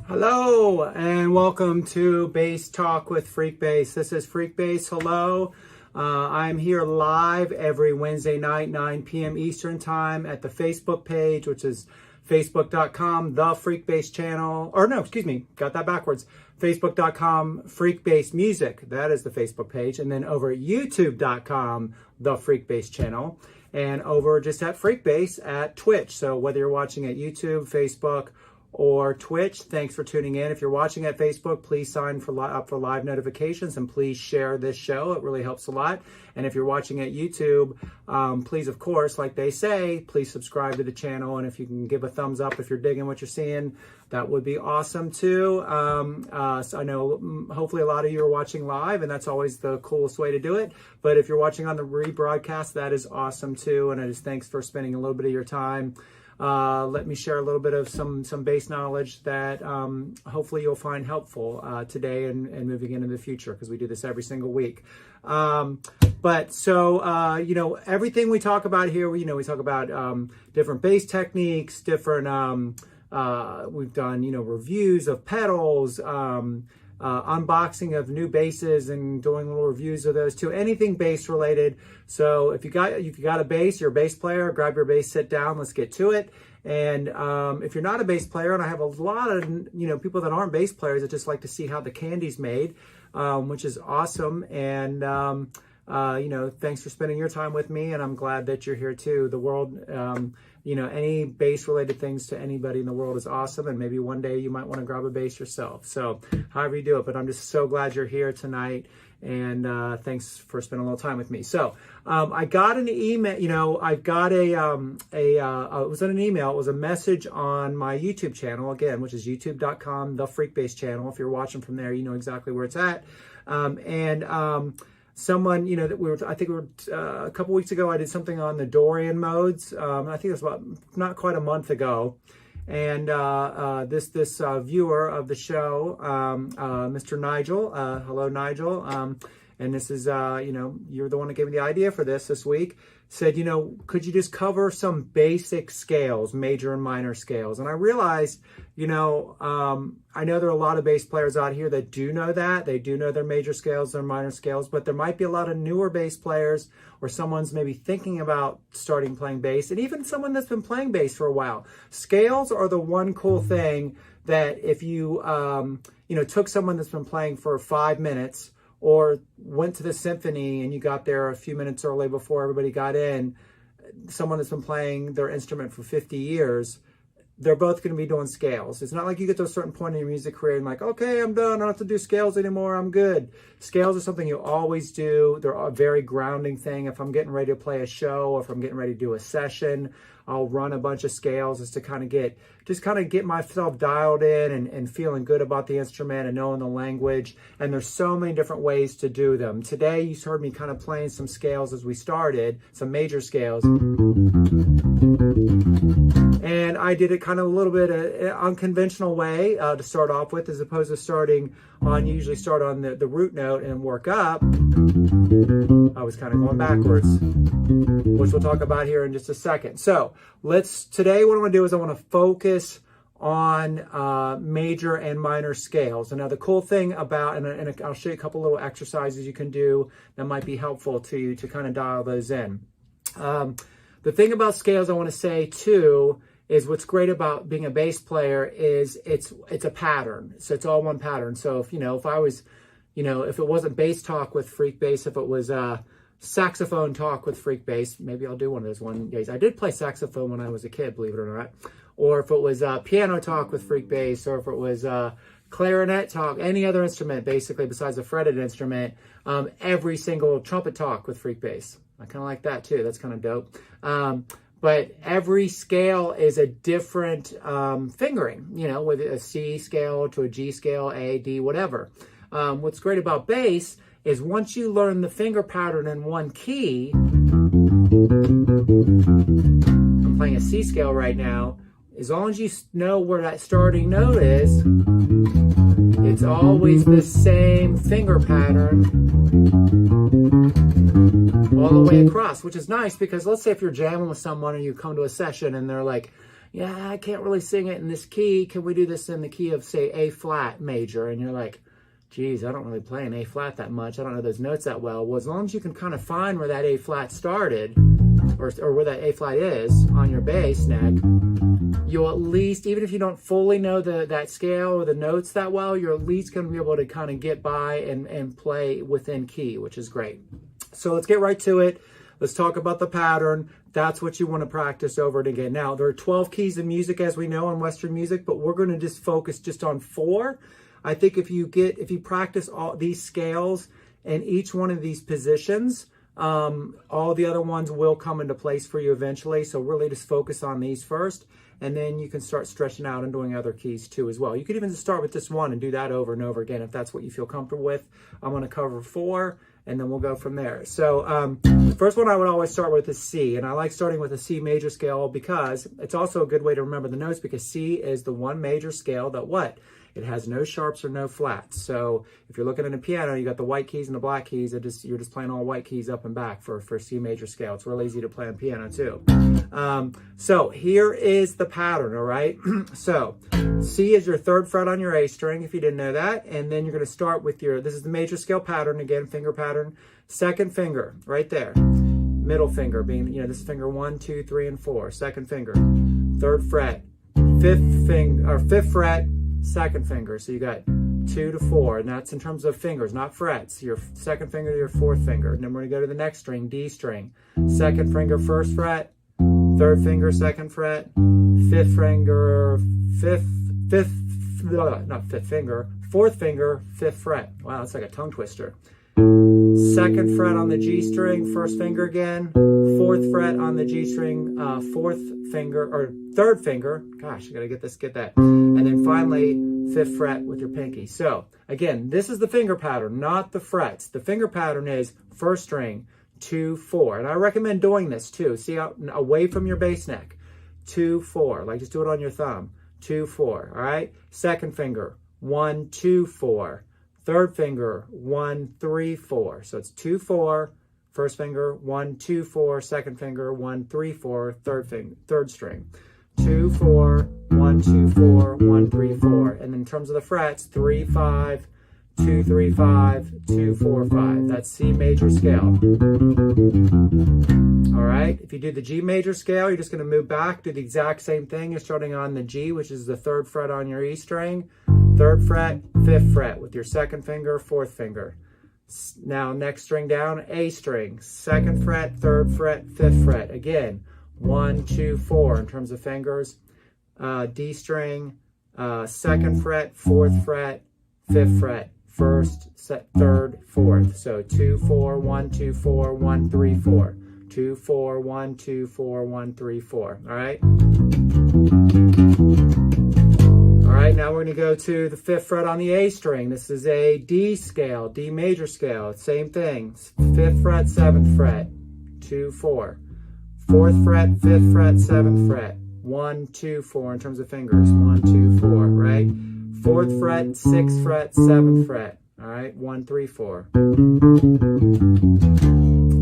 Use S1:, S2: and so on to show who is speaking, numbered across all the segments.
S1: Hello and welcome to Bass Talk with Freekbass. This is Freekbass. Hello. I'm here live every Wednesday night, 9 p.m. Eastern Time at the Facebook page, which is facebook.com, the Freekbass channel. Or no, excuse me, got that backwards. Facebook.com, Freekbass Music. That is the Facebook page. And then over at youtube.com, the Freekbass channel. And over just at Freekbass at Twitch. So whether you're watching at YouTube, Facebook, or Twitch, thanks for tuning in. If you're watching at Facebook, please sign up for live notifications and please share this show. It really helps a lot. And if you're watching at YouTube, please, of course, like they say, please subscribe to the channel. And if you can give a thumbs up if you're digging what you're seeing, that would be awesome too. So I know hopefully a lot of you are watching live, and that's always the coolest way to do it. But if you're watching on the rebroadcast, that is awesome too. And I just thanks for spending a little bit of your time. Let me share a little bit of some bass knowledge that hopefully you'll find helpful today and moving into the future, because we do this every single week. But so, everything we talk about here, we talk about different bass techniques, different, we've done, reviews of pedals, unboxing of new basses and doing little reviews of those too. Anything bass related. So if you got a bass, you're a bass player, grab your bass, sit down, let's get to it. And if you're not a bass player, and I have a lot of people that aren't bass players that just like to see how the candy's made, which is awesome. And thanks for spending your time with me, and I'm glad that you're here too. The world, any bass related things to anybody in the world is awesome, and maybe one day you might want to grab a bass yourself. So however you do it, but I'm just so glad you're here tonight, and thanks for spending a little time with me. So I got an email, I got it was in an email, it was a message on my YouTube channel, again, which is youtube.com, the Freekbass channel. If you're watching from there, you know exactly where it's at. Someone, I think a couple weeks ago, I did something on the Dorian modes. I think it was about not quite a month ago. And this viewer of the show, Mr. Nigel, hello, Nigel. And this is, you're the one that gave me the idea for this week, said, could you just cover some basic scales, major and minor scales? And I realized, I know there are a lot of bass players out here that do know that. They do know their major scales, their minor scales, but there might be a lot of newer bass players, or someone's maybe thinking about starting playing bass, and even someone that's been playing bass for a while. Scales are the one cool thing that if you, took someone that's been playing for 5 minutes, or went to the symphony and you got there a few minutes early before everybody got in, someone that's been playing their instrument for 50 years, they're both going to be doing scales. It's not like you get to a certain point in your music career and like, okay, I'm done, I don't have to do scales anymore, I'm good. Scales are something you always do. They're a very grounding thing. If I'm getting ready to play a show, or if I'm getting ready to do a session, I'll run a bunch of scales just to kind of get myself dialed in and feeling good about the instrument and knowing the language. And there's so many different ways to do them. Today, you heard me kind of playing some scales as we started, some major scales. And I did it kind of a little bit unconventional way to start off with, as opposed to starting on, you usually start on the root note and work up. I was kind of going backwards, which we'll talk about here in just a second. So today what I want to do is I want to focus on major and minor scales. And now the cool thing about, and I'll show you a couple little exercises you can do that might be helpful to you to kind of dial those in. The thing about scales I want to say too is what's great about being a bass player is it's a pattern. So it's all one pattern. So if I was, if it wasn't bass talk with Freekbass, if it was saxophone talk with Freekbass, maybe I'll do one of those one days. I did play saxophone when I was a kid, believe it or not. Or if it was piano talk with Freekbass, or if it was clarinet talk, any other instrument basically besides a fretted instrument, every single trumpet talk with Freekbass. I kind of like that too. That's kind of dope. But every scale is a different fingering, you know, with a C scale to a G scale, A, D, whatever. What's great about bass is once you learn the finger pattern in one key, I'm playing a C scale right now, as long as you know where that starting note is, it's always the same finger pattern all the way across, which is nice because let's say if you're jamming with someone and you come to a session and they're like, yeah, I can't really sing it in this key. Can we do this in the key of, say, A flat major? And you're like, geez, I don't really play an A flat that much. I don't know those notes that well. Well, as long as you can kind of find where that A flat started or where that A flat is on your bass neck, you'll at least, even if you don't fully know that scale or the notes that well, you're at least going to be able to kind of get by and play within key, which is great. So let's get right to it. Let's talk about the pattern. That's what you want to practice over and again. Now, there are 12 keys of music, as we know, in Western music, but we're going to just focus just on 4. I think if you practice all these scales and each one of these positions, all the other ones will come into place for you eventually. So really just focus on these first, and then you can start stretching out and doing other keys too as well. You could even just start with this one and do that over and over again if that's what you feel comfortable with. I'm going to cover 4, and then we'll go from there. So the first one I would always start with is C, and I like starting with a C major scale because it's also a good way to remember the notes, because C is the one major scale that what? It has no sharps or no flats. So if you're looking at a piano, you got the white keys and the black keys. You're just playing all white keys up and back for C major scale. It's real easy to play on piano too. So here is the pattern, all right? So C is your 3rd fret on your A string, if you didn't know that. And then you're going to start with this is the major scale pattern, again, finger pattern. 2nd finger, right there. Middle finger being, this is finger 1, 2, 3, and 4. 2nd finger. 3rd fret. 5th fret. 2nd finger. So you got 2 to 4, and that's in terms of fingers, not frets. Your 2nd finger to your 4th finger. And then we're going to go to the next string, D string. 2nd finger, 1st fret. 3rd finger, 2nd fret. 5th finger, 4th finger, 5th fret. Wow, that's like a tongue twister. 2nd fret on the G string, 1st finger again. 4th fret on the G string, 4th finger, or 3rd finger. Gosh, I gotta get that. And then finally, 5th fret with your pinky. So again, this is the finger pattern, not the frets. The finger pattern is 1st string, 2, 4. And I recommend doing this too. See, away from your bass neck. 2, 4. Like just do it on your thumb. 2, 4. All right. 2nd finger, 1, 2, 4. 3rd finger, 1, 3, 4. So it's 2, 4. 1st finger, 1, 2, 4. 2nd finger, 1, 3, 4. 3rd string. 2, 4, 1, 2, 4, 1, 3, 4. And in terms of the frets, 3, 5, 2, 3, 5, 2, 4, 5. That's C major scale. All right. If you do the G major scale, you're just going to move back, do the exact same thing. You're starting on the G, which is the 3rd fret on your E string. 3rd fret, 5th fret with your 2nd finger, 4th finger. Now next string down, A string, 2nd fret, 3rd fret, 5th fret. Again, 1, 2, 4 in terms of fingers. D string, 2nd fret, 4th fret, 5th fret. 1st, 3rd, 4th. So 2, 4, 1, 2, 4, 1, 3, 4. 2, 4, 1, 2, 4, 1, 3, 4. All right. All right, now we're going to go to the 5th fret on the A string. This is a D scale, D major scale. Same thing. 5th fret, 7th fret. 2, 4. 4th fret, 5th fret, 7th fret. 1, 2, 4 in terms of fingers. 1, 2, 4, right? 4th fret, 6th fret, 7th fret. All right, 1, 3, 4. All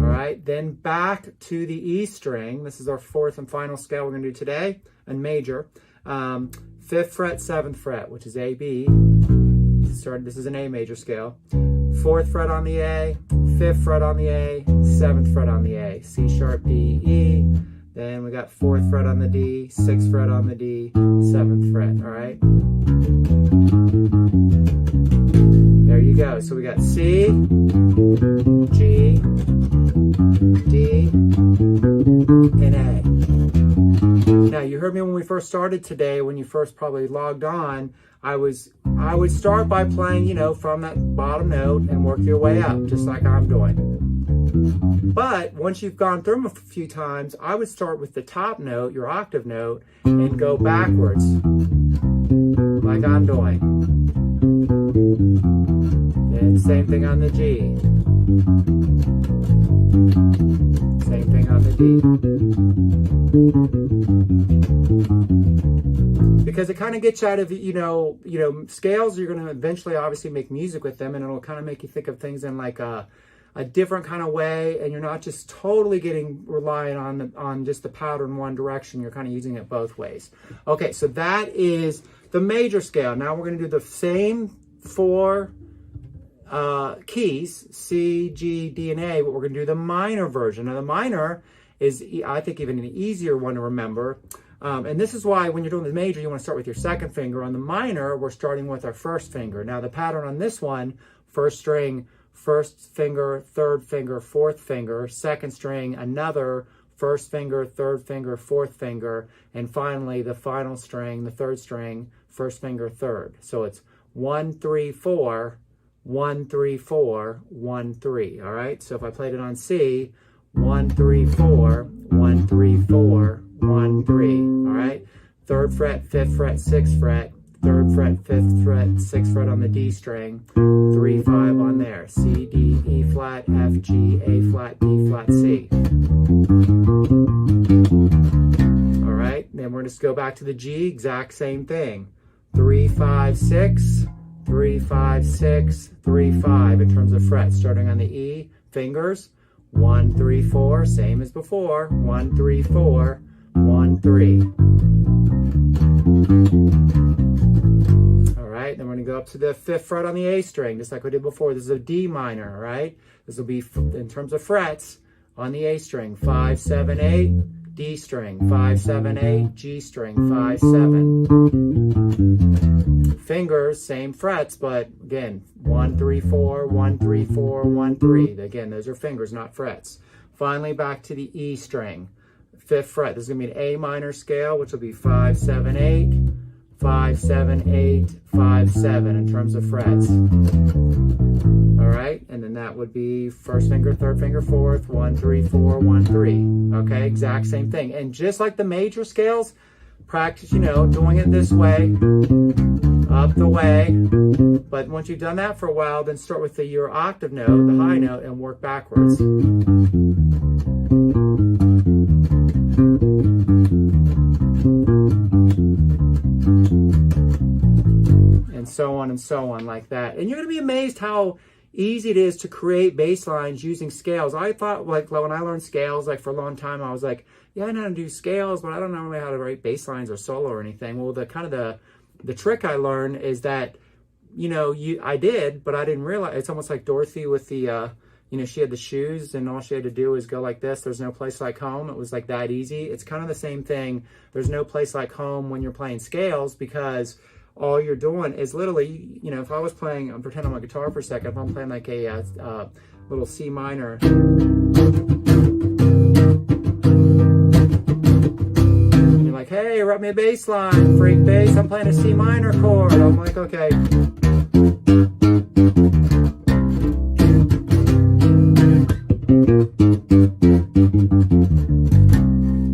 S1: right, then back to the E string. This is our 4th and final scale we're going to do today, and major. 5th fret, 7th fret, which is A, B. This is an A major scale. 4th fret on the A, 5th fret on the A, 7th fret on the A. C sharp, D, E. Then we got 4th fret on the D, 6th fret on the D, 7th fret, all right? There you go. So we got C, G, D, and A. Now, you heard me when we first started today, when you first probably logged on, I was I would start by playing, you know, from that bottom note and work your way up, just like I'm doing. But once you've gone through them a few times, I would start with the top note, your octave note, and go backwards, like I'm doing. And same thing on the G. Same thing on the D. Because it kind of gets you out of, you know, scales, you're going to eventually obviously make music with them, and it'll kind of make you think of things in like a different kind of way, and you're not just totally relying on just the powder in one direction. You're kind of using it both ways. Okay, so that is the major scale. Now we're going to do the same 4 keys, C, G, D, and A, but we're going to do the minor version. Now the minor is, I think, even an easier one to remember. And this is why when you're doing the major, you want to start with your second finger. On the minor, we're starting with our first finger. Now the pattern on this one, first string, first finger, third finger, fourth finger, second string, another first finger, third finger, fourth finger, and finally the final string, the third string, first finger, third. So it's 1, 3, 4, 1, 3, 4, 1, 3. All right. So if I played it on C, 1, 3, 4, 1, 3, 4, 1, 3. All right. Third fret, fifth fret, sixth fret, third fret, fifth fret, sixth fret on the D string, 3, 5 on there. C, D, E flat, F, G, A flat, B flat, C. All right. Then we're going to go back to the G, exact same thing. 3, 5, 6. 3, 5, 6, 3, 5 in terms of frets. Starting on the E, fingers, 1, 3, 4, same as before. 1, 3, 4, 1, 3. All right, then we're going to go up to the fifth fret on the A string, just like we did before. This is a D minor, all right? This will be, in terms of frets, on the A string, 5, 7, 8, D string, 5, 7, 8, G string, 5, 7. Fingers, same frets, but again, 1, 3, 4, 1, 3, 4, 1, 3. Again, those are fingers, not frets. Finally, back to the E string, fifth fret. This is going to be an A minor scale, which will be 5, 7, 8, 5, 7, 8, 5, 7 in terms of frets. All right, and then that would be first finger, third finger, fourth, 1, 3, 4, 1, 3. Okay, exact same thing. And just like the major scales, practice, you know, doing it this way, up the way. But once you've done that for a while, then start with your octave note, the high note, and work backwards. And so on like that. And you're going to be amazed how easy it is to create bass lines using scales. I thought, like, when I learned scales, like, for a long time, I was like, yeah, I know how to do scales, but I don't know really how to write bass lines or solo or anything. Well, the trick I learned is that, you know, I did, but I didn't realize. It's almost like Dorothy with the, you know, she had the shoes and all she had to do is go like this. There's no place like home. It was like that easy. It's kind of the same thing. There's no place like home when you're playing scales, because all you're doing is literally, you know, if I was playing, I'm pretending I'm on a guitar for a second, if I'm playing like a little C minor, and you're like, hey, write me a bass line, freak bass, I'm playing a C minor chord. I'm like, okay.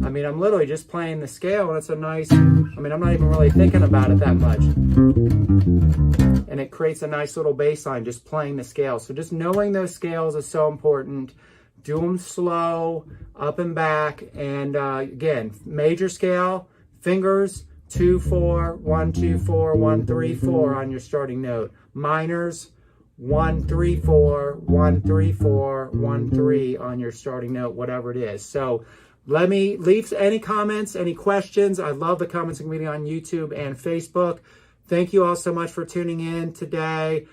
S1: I mean, I'm literally just playing the scale, and it's a nice, I mean, I'm not even really thinking about it that much. And it creates a nice little bass line just playing the scale. So just knowing those scales is so important. Do them slow, up and back. And again, major scale, fingers, 2, 4, 1, 2, 4, 1, 3, 4 on your starting note. Minors, 1, 3, 4, 1, 3, 4, 1, 3 on your starting note, whatever it is. So let me leave any comments, any questions. I love the comments and meeting on YouTube and Facebook. Thank you all so much for tuning in today.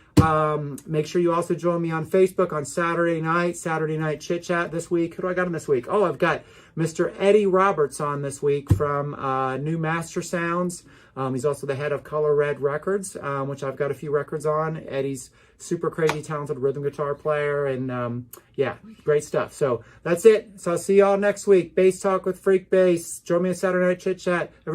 S1: Make sure you also join me on Facebook on Saturday night Chit Chat this week. Who do I got on this week? Oh, I've got Mr. Eddie Roberts on this week from New Master Sounds. He's also the head of Color Red Records, which I've got a few records on. Eddie's super crazy talented rhythm guitar player, and yeah, great stuff. So that's it. So I'll see y'all next week. Bass Talk with Freak Bass. Join me on Saturday Night Chit Chat. Everybody